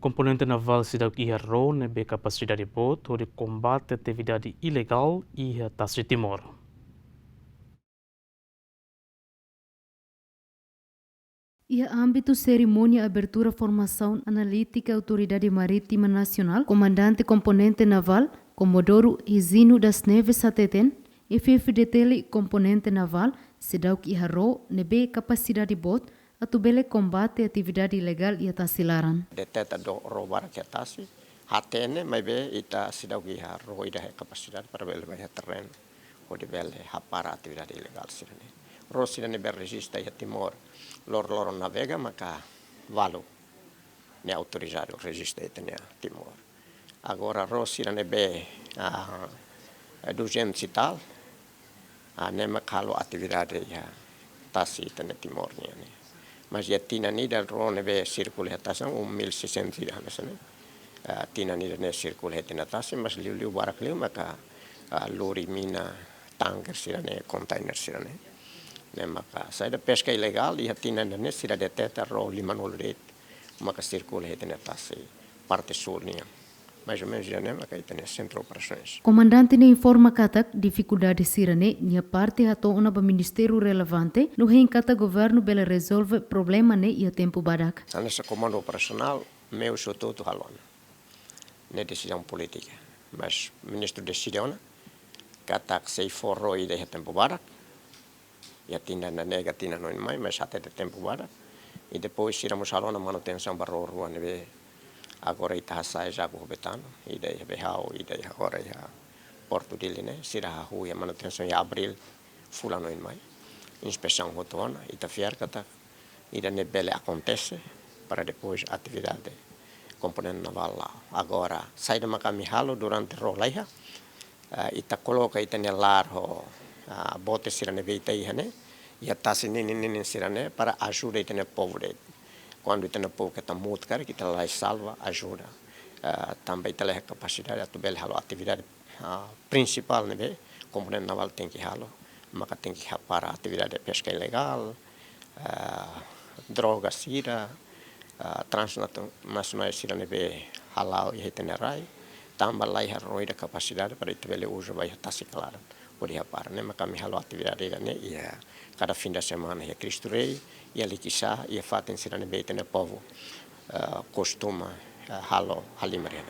Componente naval cidade IRO nebe capacidade de bote de combate a atividade ilegal e a taxa de Timor. E a âmbito cerimônia abertura formação analítica Autoridade Marítima Nacional, comandante componente naval, Comodoro Izino das Neves Sateten, e FFDTL componente naval, Sidauk Iharro, nebe capacidade bot, atubele combate atividade ilegal e atasilaran. Deteta do roubar que atasi, hatene, mas be ita Sidauk Iharro ida capacidade para bele vai terreno, ou de bele para atividade ilegal sirene. Rossi ne be resista a Timor. Loro navega maka valo ne autorizado resiste a Timor. Agora Rossi ne be 200 e tal ne makalo atividade ya tasi ne Timor ne. Mas ya tina ni dal rone be circule tasan 1600 ne. Tina ni ne circule tina tasi mas liu barak liu maka lori mina tanker sirane container sirane. Maka saya pesca ilegal e tina ne sira deteta ro limanol ret maka circula hetene tasi parte sul nia mais ou menos já né maka itene centro operações. Comandante ne informa katak dificuldade sirane nia parte hato una ba ministério relevante no kata governo bela resolve problema ne ia tempo badak. Nessa comando operacional meu sou todo halon ne decisão política mas ministro decisiona katak sei forro ide tempo badak e tina na nega tina no mai mas até de tempo bara e depois tiramos a manutenção para o rua neve agora ita sai já com betano e daí behau e daí agora já porto dele né sira a rua manutenção em abril fulano em mai inspeção rotona ita fiar kata e daí bele acontece para depois atividade componente naval lá agora sai de macami halo durante rolaiha ita coloca ita nelar ho bote sirane veita ihane ia tasi nini sirane para ajuda itene povo de quando itene povo que tá muito cara que tá lá salva ajuda também tem a capacidade de bel halo atividade principal né componente naval tem que halo maka tem que para atividade de pesca ilegal droga sira transnacionais sirane be halal e itene rai também lá ia roida capacidade para itebele uso vai tasi claro pode reparar, né? Mas kami halo atividade né? E cada fim da semana ia Cristo Rei, ia liquissar, ia fazer ensinar bem né povo costuma halo halimare.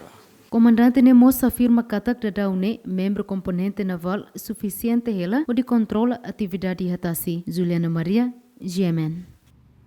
Comandante ne moça afirma katak dadaune membro componente naval suficiente ela o de controla atividade hatasi. Juliana Maria, GMN.